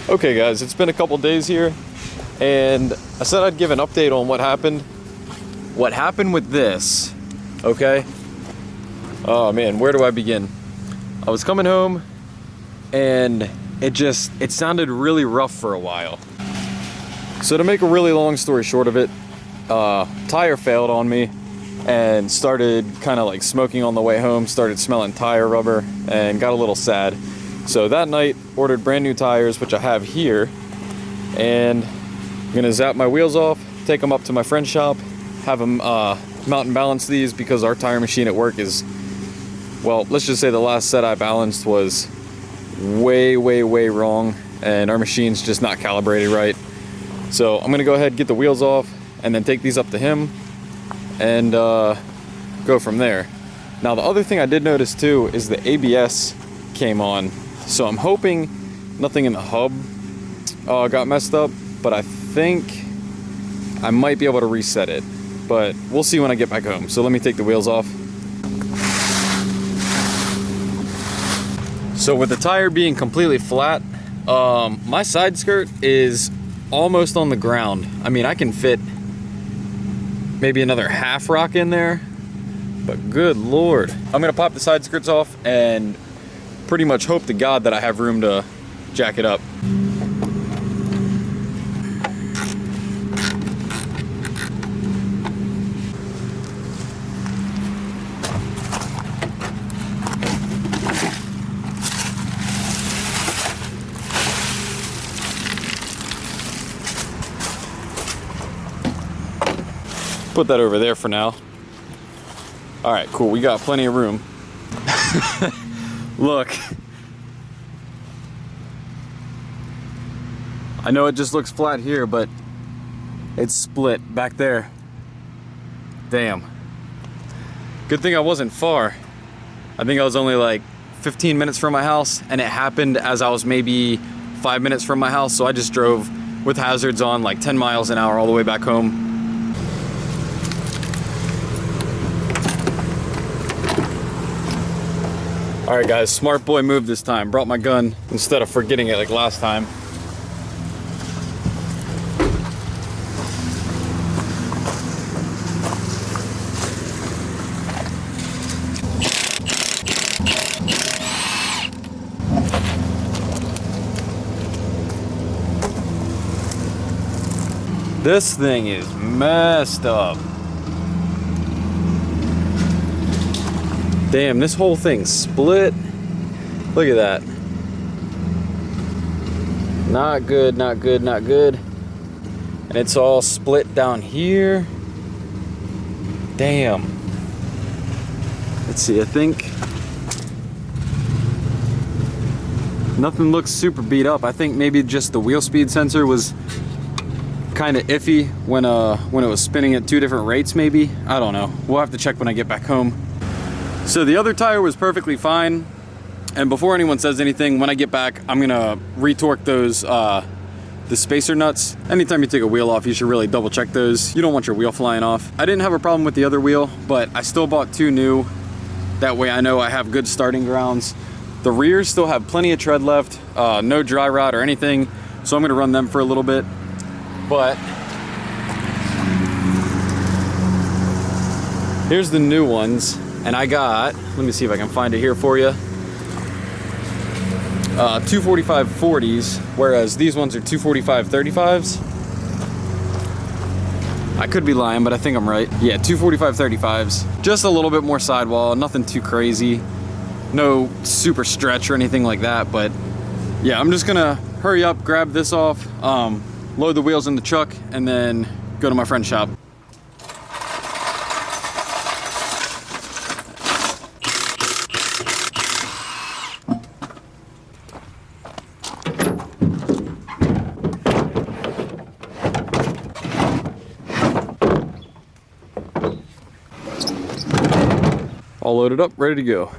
Okay guys, it's been a couple days here, and I said I'd give an update on what happened. What happened with this, okay? Oh man, where do I begin? I was coming home, and it sounded really rough for a while. So to make a really long story short of it, tire failed on me, and started kind of like smoking on the way home, started smelling tire rubber, and got a little sad. So that night, ordered brand new tires, which I have here, and I'm gonna zap my wheels off, take them up to my friend's shop, have them mountain balance these because our tire machine at work is, well, let's just say the last set I balanced was way wrong, and our machine's just not calibrated right. So I'm gonna go ahead and get the wheels off, and then take these up to him, and go from there. Now the other thing I did notice too is the ABS came on. So I'm hoping nothing in the hub got messed up, but I think I might be able to reset it. But we'll see when I get back home. So let me take the wheels off. So with the tire being completely flat, my side skirt is almost on the ground. I mean, I can fit maybe another half rock in there, but good Lord. I'm gonna pop the side skirts off and pretty much hope to God that I have room to jack it up. Put that over there for now. All right, cool, we got plenty of room. Look, I know it just looks flat here, but it's split back there. Damn. Good thing I wasn't far. I think I was only like 15 minutes from my house, and it happened as I was maybe 5 minutes from my house, so I just drove with hazards on like 10 miles an hour all the way back home. All right guys, smart boy move this time. Brought my gun instead of forgetting it like last time. This thing is messed up. Damn, this whole thing's split. Look at that. Not good, not good, not good. And it's all split down here. Damn. Let's see, I think nothing looks super beat up. I think maybe just the wheel speed sensor was kind of iffy when it was spinning at two different rates maybe. I don't know. We'll have to check when I get back home. So the other tire was perfectly fine, and before anyone says anything, when I get back, I'm gonna retorque those the spacer nuts. Anytime you take a wheel off, you should really double check those. You don't want your wheel flying off. I didn't have a problem with the other wheel, but I still bought two new. That way I know I have good starting grounds. The rears still have plenty of tread left, no dry rot or anything, so I'm gonna run them for a little bit. But here's the new ones. And I got, let me see if I can find it here for you, 245 40s, whereas these ones are 245 35s. I could be lying, but I think I'm right. Yeah, 245 35s. Just a little bit more sidewall, nothing too crazy. No super stretch or anything like that, but yeah, I'm just gonna hurry up, grab this off, load the wheels in the truck, and then go to my friend's shop. All loaded up, ready to go.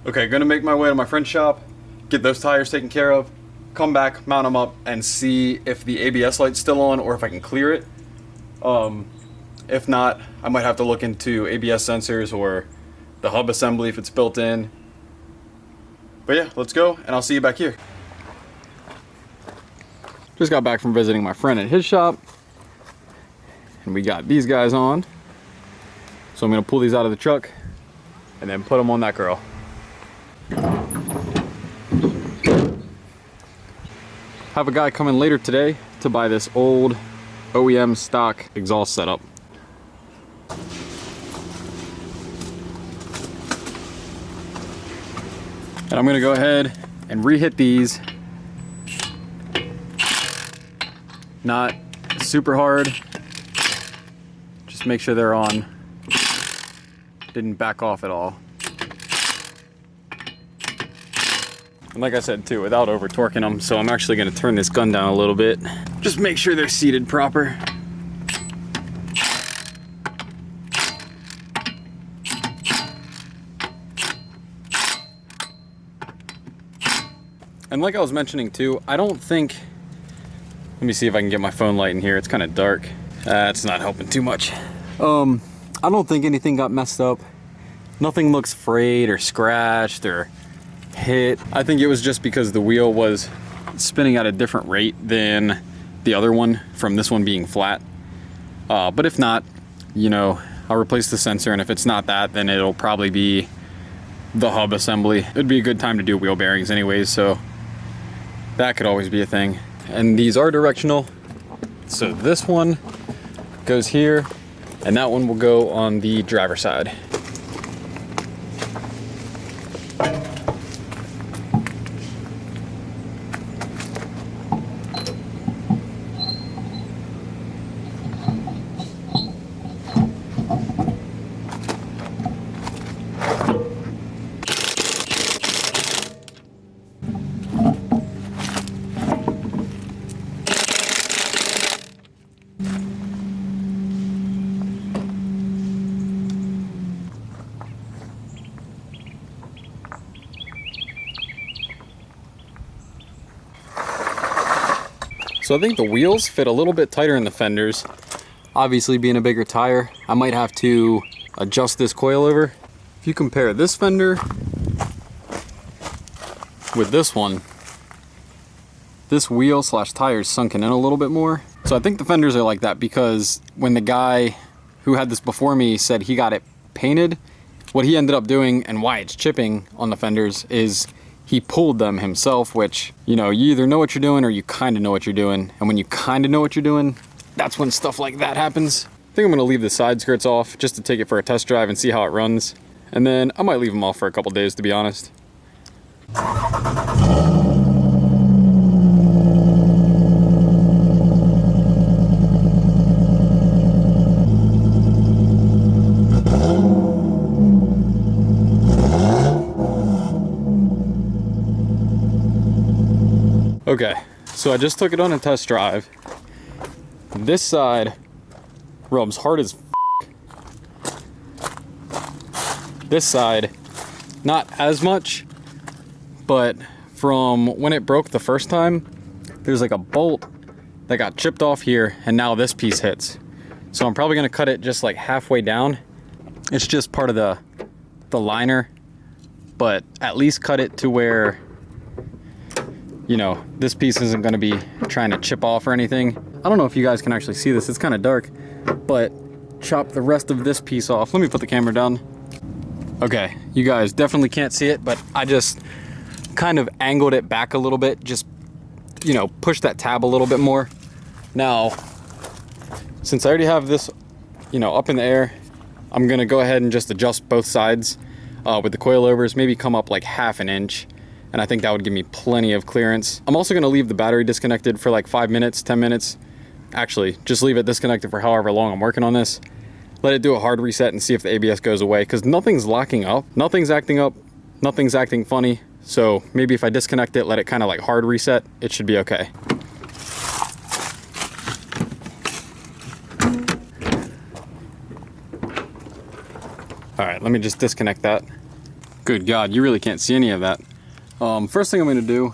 Okay, gonna make my way to my friend's shop, get those tires taken care of, come back, mount them up, and see if the ABS light's still on or if I can clear it. If not, I might have to look into ABS sensors or the hub assembly if it's built in. But yeah, let's go, and I'll see you back here. Just got back from visiting my friend at his shop, and we got these guys on. So I'm gonna pull these out of the truck and then put them on that girl. Have a guy coming later today to buy this old OEM stock exhaust setup. And I'm gonna go ahead and re-hit these. Not super hard. Just make sure they're on. Didn't back off at all. And like I said too, without over torquing them, so I'm actually gonna turn this gun down a little bit. Just make sure they're seated proper. And like I was mentioning too, I don't think, let me see if I can get my phone light in here. It's kind of dark. It's not helping too much. I don't think anything got messed up. Nothing looks frayed or scratched or hit. I think it was just because the wheel was spinning at a different rate than the other one from this one being flat. But if not, you know, I'll replace the sensor, and if it's not that, then it'll probably be the hub assembly. It'd be a good time to do wheel bearings anyways, so that could always be a thing. And these are directional. So this one goes here, and that one will go on the driver's side. So I think the wheels fit a little bit tighter in the fenders. Obviously, being a bigger tire, I might have to adjust this coilover. If you compare this fender with this one, this wheel slash tire is sunken in a little bit more. So I think the fenders are like that because when the guy who had this before me said he got it painted, what he ended up doing and why it's chipping on the fenders is he pulled them himself, which, you know, you either know what you're doing or you kind of know what you're doing. And when you kind of know what you're doing, that's when stuff like that happens. I think I'm gonna leave the side skirts off just to take it for a test drive and see how it runs. And then I might leave them off for a couple days, to be honest. Okay, so I just took it on a test drive. This side rubs hard as f. This side, not as much, but from when it broke the first time, there's like a bolt that got chipped off here, and now this piece hits. So I'm probably gonna cut it just like halfway down. It's just part of the liner, but at least cut it to where, you know, this piece isn't gonna be trying to chip off or anything. I don't know if you guys can actually see this, it's kind of dark, but chop the rest of this piece off. Let me put the camera down. Okay, you guys definitely can't see it, but I just kind of angled it back a little bit, just, you know, push that tab a little bit more. Now, since I already have this, you know, up in the air, I'm gonna go ahead and just adjust both sides with the coilovers, maybe come up like ½ an inch. And I think that would give me plenty of clearance. I'm also gonna leave the battery disconnected for like 5 minutes, 10 minutes. Actually, just leave it disconnected for however long I'm working on this. Let it do a hard reset and see if the ABS goes away, because nothing's locking up, nothing's acting up, nothing's acting funny. So maybe if I disconnect it, let it kind of like hard reset, it should be okay. All right, let me just disconnect that. Good God, you really can't see any of that. First thing I'm gonna do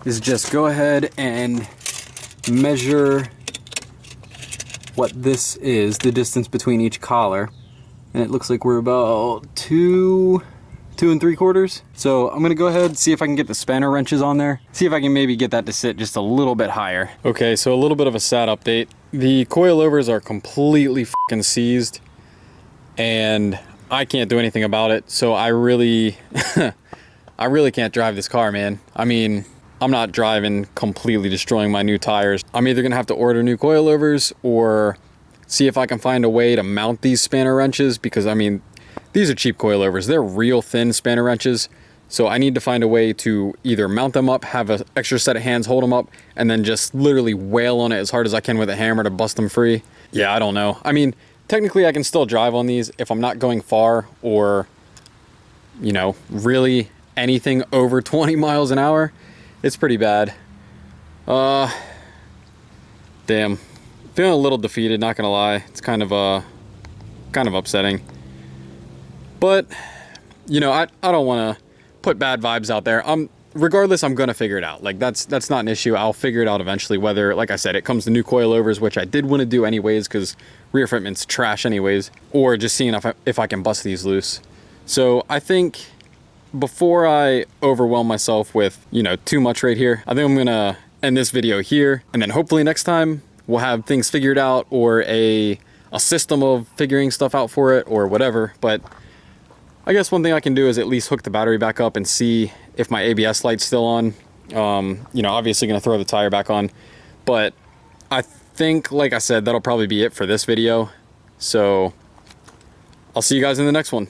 is just go ahead and measure what this is, the distance between each collar. And it looks like we're about 2 2 3/4. So I'm gonna go ahead, see if I can get the spanner wrenches on there. See if I can maybe get that to sit just a little bit higher. Okay, so a little bit of a sad update. The coilovers are completely fucking seized and I can't do anything about it. So I really, I really can't drive this car, man. I mean, I'm not driving completely destroying my new tires. I'm either gonna have to order new coilovers or see if I can find a way to mount these spanner wrenches, because I mean, these are cheap coilovers. They're real thin spanner wrenches. So I need to find a way to either mount them up, have an extra set of hands hold them up, and then just literally wail on it as hard as I can with a hammer to bust them free. Yeah, I don't know. I mean, technically I can still drive on these if I'm not going far or, you know, really anything over 20 miles an hour. It's pretty bad. Damn. Feeling a little defeated, not gonna lie. It's kind of upsetting. But, you know, I don't want to put bad vibes out there. Regardless, I'm gonna figure it out. Like, that's not an issue. I'll figure it out eventually, whether, like I said, it comes to new coilovers, which I did want to do anyways, because rear fitment's trash anyways, or just seeing if I can bust these loose. So I think before I overwhelm myself with, you know, too much right here, I think I'm gonna end this video here, and then hopefully next time we'll have things figured out, or a system of figuring stuff out for it, or whatever. But I guess one thing I can do is at least hook the battery back up and see if my ABS light's still on. You know, obviously gonna throw the tire back on, but I think, like I said, that'll probably be it for this video. So I'll see you guys in the next one.